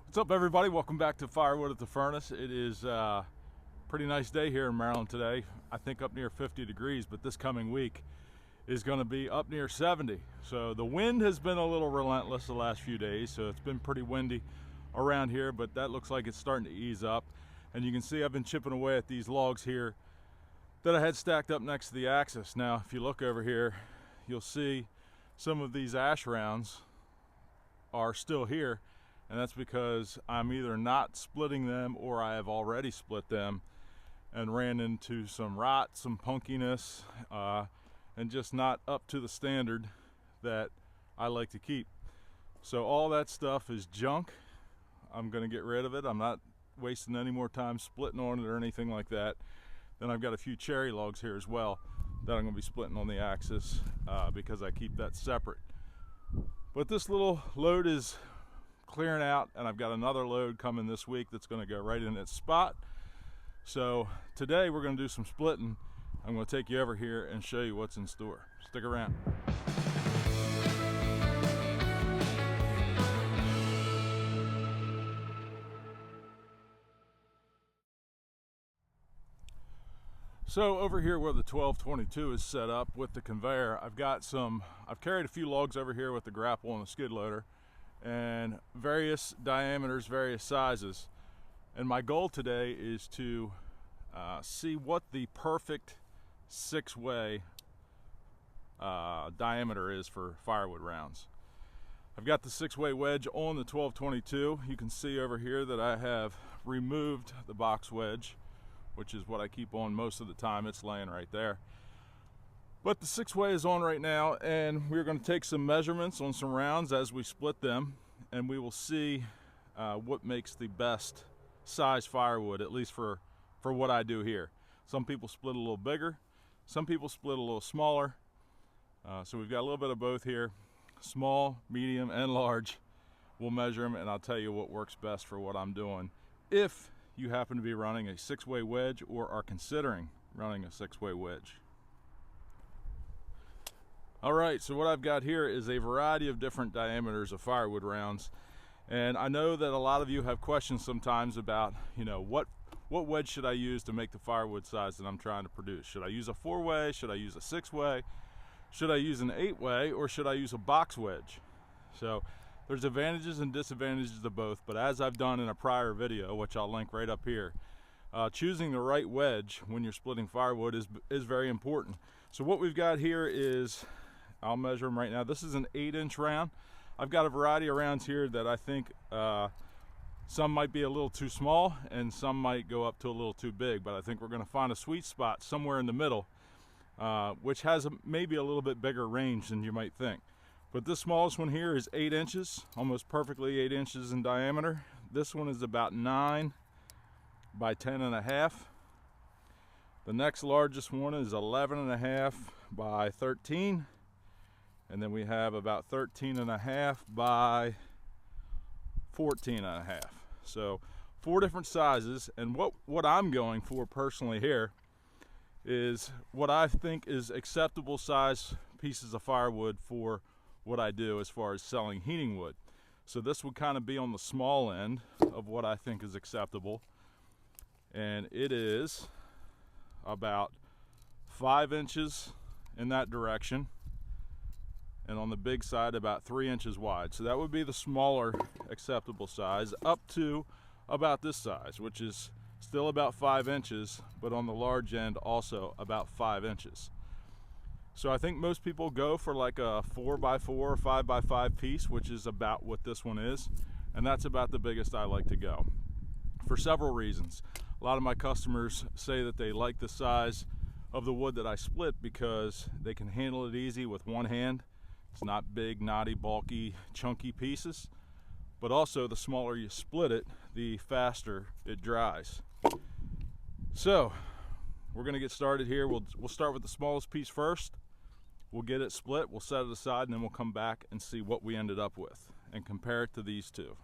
What's up, everybody? Welcome back to Firewood at the Furnace. It is a pretty nice day here in Maryland today. I think up near 50 degrees, but this coming week is going to be up near 70. So the wind has been a little relentless the last few days, so it's been pretty windy around here, but that looks like it's starting to ease up. And you can see I've been chipping away at these logs here that I had stacked up next to the axis. Now, if you look over here, you'll see some of these ash rounds are still here. And that's because I'm either not splitting them or I have already split them and ran into some rot, some punkiness, and just not up to the standard that I like to keep. So all that stuff is junk. I'm going to get rid of it. I'm not wasting any more time splitting on it or anything like that. Then I've got a few cherry logs here as well that I'm going to be splitting on the axis because I keep that separate. But this little load is clearing out, and I've got another load coming this week that's going to go right in its spot. So today we're going to do some splitting. I'm going to take you over here and show you what's in store. Stick around. So over here where the 1222 is set up with the conveyor, I've carried a few logs over here with the grapple and the skid loader, and various diameters, various sizes. And my goal today is to see what the perfect six-way diameter is for firewood rounds. I've got the six-way wedge on the 1222. You can see over here that I have removed the box wedge, which is what I keep on most of the time. It's laying right there. But the six-way is on right now, and we're going to take some measurements on some rounds as we split them, and we will see what makes the best size firewood, at least for what I do here. Some people split a little bigger, some people split a little smaller. So we've got a little bit of both here, small, medium, and large. We'll measure them, and I'll tell you what works best for what I'm doing. If you happen to be running a six-way wedge or are considering running a six-way wedge. All right, so what I've got here is a variety of different diameters of firewood rounds. And I know that a lot of you have questions sometimes about, what wedge should I use to make the firewood size that I'm trying to produce? Should I use a four-way? Should I use a six-way? Should I use an eight-way? Or should I use a box wedge? So there's advantages and disadvantages to both, but as I've done in a prior video, which I'll link right up here, choosing the right wedge when you're splitting firewood is very important. So what we've got here is, I'll measure them right now. This is an 8-inch round. I've got a variety of rounds here that I think some might be a little too small and some might go up to a little too big, but I think we're going to find a sweet spot somewhere in the middle, which has maybe a little bit bigger range than you might think. But this smallest one here is 8 inches, almost perfectly 8 inches in diameter. This one is about 9 by 10.5. The next largest one is 11.5 by 13. And then we have about 13.5 by 14.5. So 4 different sizes. And what I'm going for personally here is what I think is acceptable size pieces of firewood for what I do as far as selling heating wood. So this would kind of be on the small end of what I think is acceptable. And it is about 5 inches in that direction, and on the big side about 3 inches wide. So that would be the smaller acceptable size, up to about this size, which is still about 5 inches, but on the large end also about 5 inches. So I think most people go for like a 4x4 or 5x5 piece, which is about what this one is, and that's about the biggest I like to go, for several reasons. A lot of my customers say that they like the size of the wood that I split because they can handle it easy with one hand. It's not big, knotty, bulky, chunky pieces, but also the smaller you split it, the faster it dries. So we're going to get started here. We'll start with the smallest piece first. We'll get it split, we'll set it aside, and then we'll come back and see what we ended up with and compare it to these two.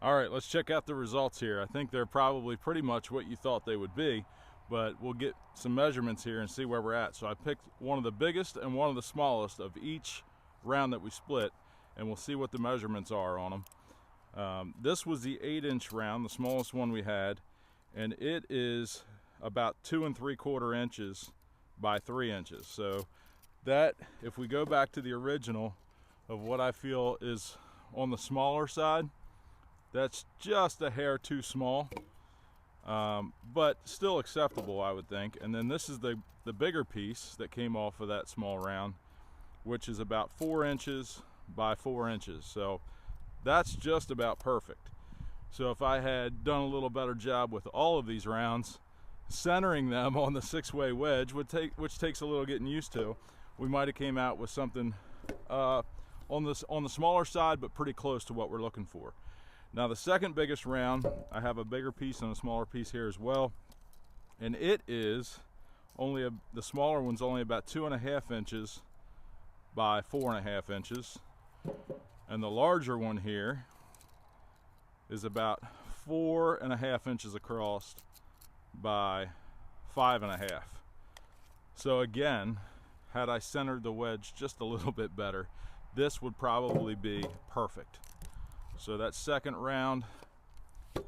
All right, let's check out the results here. I think they're probably pretty much what you thought they would be, but we'll get some measurements here and see where we're at. So I picked one of the biggest and one of the smallest of each round that we split, and we'll see what the measurements are on them. This was the 8-inch round, the smallest one we had, and it is about 2 3/4 inches by 3 inches. So that, if we go back to the original of what I feel is on the smaller side, that's just a hair too small, but still acceptable, I would think. And then this is the bigger piece that came off of that small round, which is about 4 inches by 4 inches. So that's just about perfect. So if I had done a little better job with all of these rounds, centering them on the 6-way wedge, which takes a little getting used to, we might have came out with something on the smaller side, but pretty close to what we're looking for. Now the second biggest round, I have a bigger piece and a smaller piece here as well, and it is only the smaller one's only about 2.5 inches by 4.5 inches, and the larger one here is about 4.5 inches across by 5.5. So again, had I centered the wedge just a little bit better, this would probably be perfect. So that second round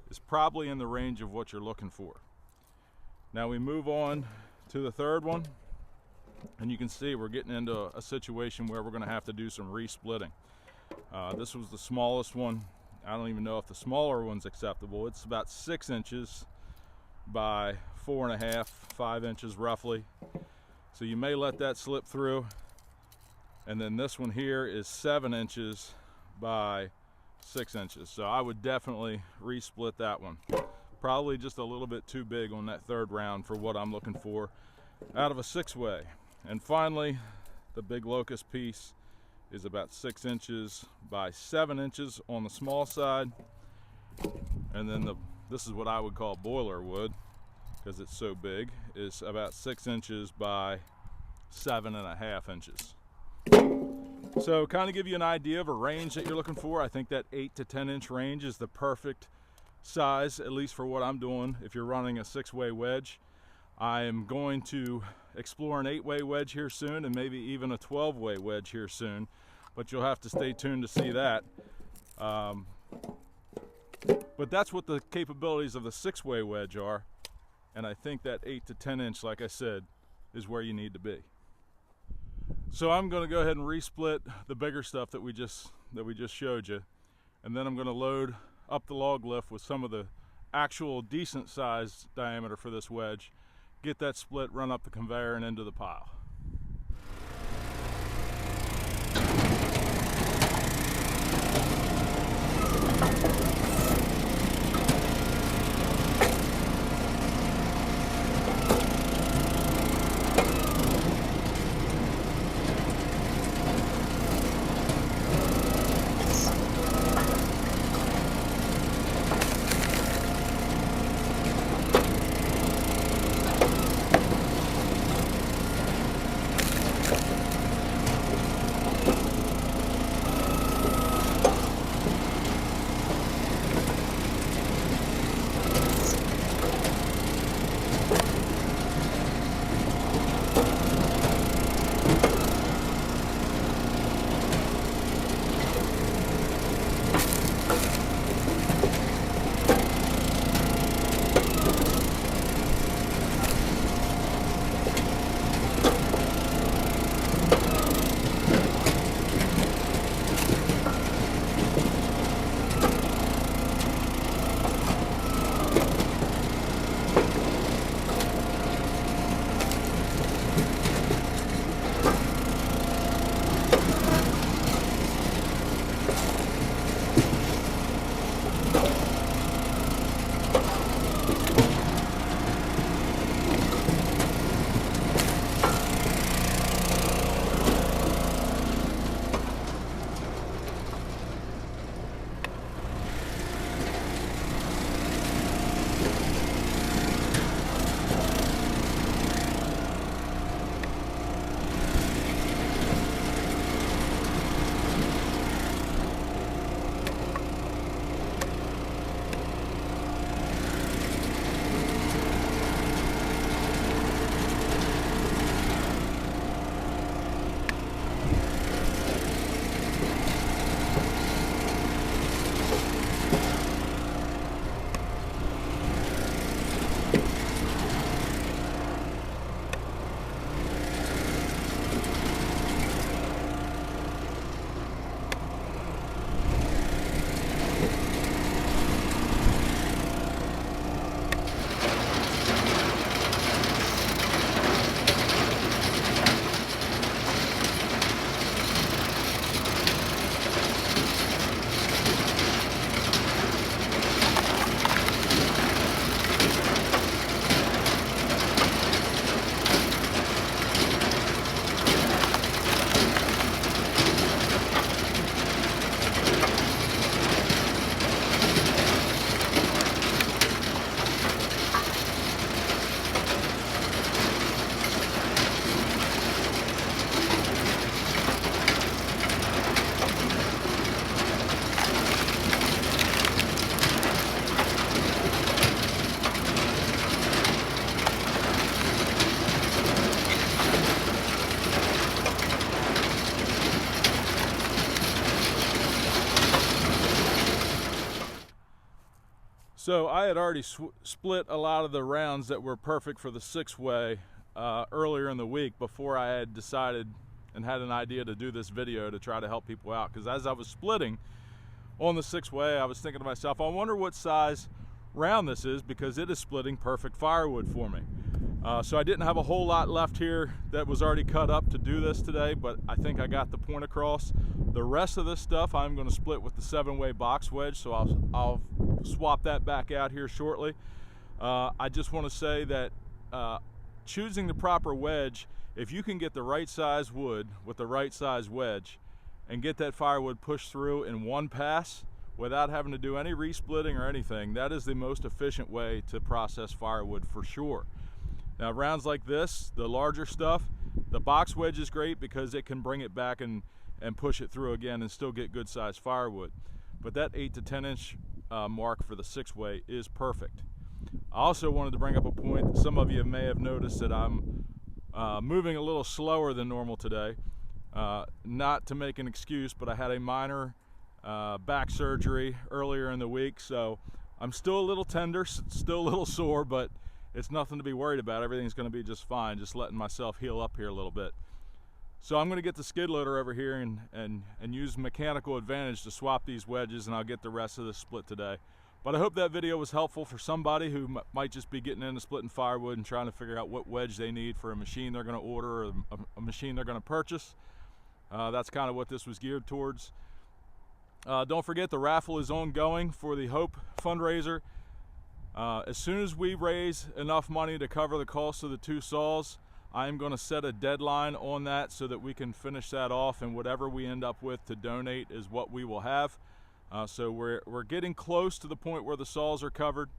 is probably in the range of what you're looking for. Now we move on to the third one, and you can see we're getting into a situation where we're going to have to do some re-splitting. This was the smallest one. I don't even know if the smaller one's acceptable. It's about 6 inches by 4.5, 5 inches roughly. So you may let that slip through. And then this one here is 7 inches by 6 inches. So I would definitely re-split that one. Probably just a little bit too big on that third round for what I'm looking for out of a 6-way. And finally, the big locust piece is about 6 inches by 7 inches on the small side. And then this is what I would call boiler wood, because it's so big, is about 6 inches by 7.5 inches. So kind of give you an idea of a range that you're looking for. I think that 8 to 10 inch range is the perfect size, at least for what I'm doing if you're running a 6-way wedge. I am going to explore an 8-way wedge here soon, and maybe even a 12-way wedge here soon, but you'll have to stay tuned to see that. But that's what the capabilities of the 6-way wedge are, and I think that 8 to 10 inch, like I said, is where you need to be. So I'm going to go ahead and resplit the bigger stuff that we just showed you, and then I'm going to load up the log lift with some of the actual decent size diameter for this wedge, get that split, run up the conveyor and into the pile. So I had already split a lot of the rounds that were perfect for the 6-way earlier in the week before I had decided and had an idea to do this video to try to help people out. Because as I was splitting on the 6-way, I was thinking to myself, I wonder what size round this is, because it is splitting perfect firewood for me. So I didn't have a whole lot left here that was already cut up to do this today, but I think I got the point across. The rest of this stuff I'm going to split with the 7-way box wedge, so I'll swap that back out here shortly. I just want to say that choosing the proper wedge, if you can get the right size wood with the right size wedge and get that firewood pushed through in one pass without having to do any resplitting or anything, that is the most efficient way to process firewood for sure. Now, rounds like this, the larger stuff, the box wedge is great because it can bring it back and push it through again and still get good sized firewood. But that 8 to 10 inch mark for the 6-way is perfect. I also wanted to bring up a point. Some of you may have noticed that I'm moving a little slower than normal today. Not to make an excuse, but I had a minor back surgery earlier in the week, so I'm still a little tender, still a little sore, but it's nothing to be worried about. Everything's going to be just fine, just letting myself heal up here a little bit. So I'm going to get the skid loader over here and use mechanical advantage to swap these wedges, and I'll get the rest of this split today. But I hope that video was helpful for somebody who might just be getting into splitting firewood and trying to figure out what wedge they need for a machine they're going to order or a machine they're going to purchase. That's kind of what this was geared towards. Don't forget, the raffle is ongoing for the Hope fundraiser. As soon as we raise enough money to cover the cost of the 2 saws, I am going to set a deadline on that so that we can finish that off, and whatever we end up with to donate is what we will have. So we're getting close to the point where the saws are covered,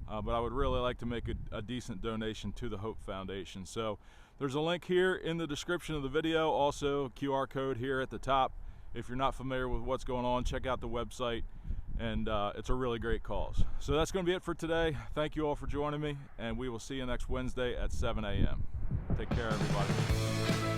but I would really like to make a decent donation to the Hope Foundation. So there's a link here in the description of the video, also QR code here at the top. If you're not familiar with what's going on, check out the website, and it's a really great cause. So that's going to be it for today. Thank you all for joining me, and we will see you next Wednesday at 7 a.m. Take care, everybody.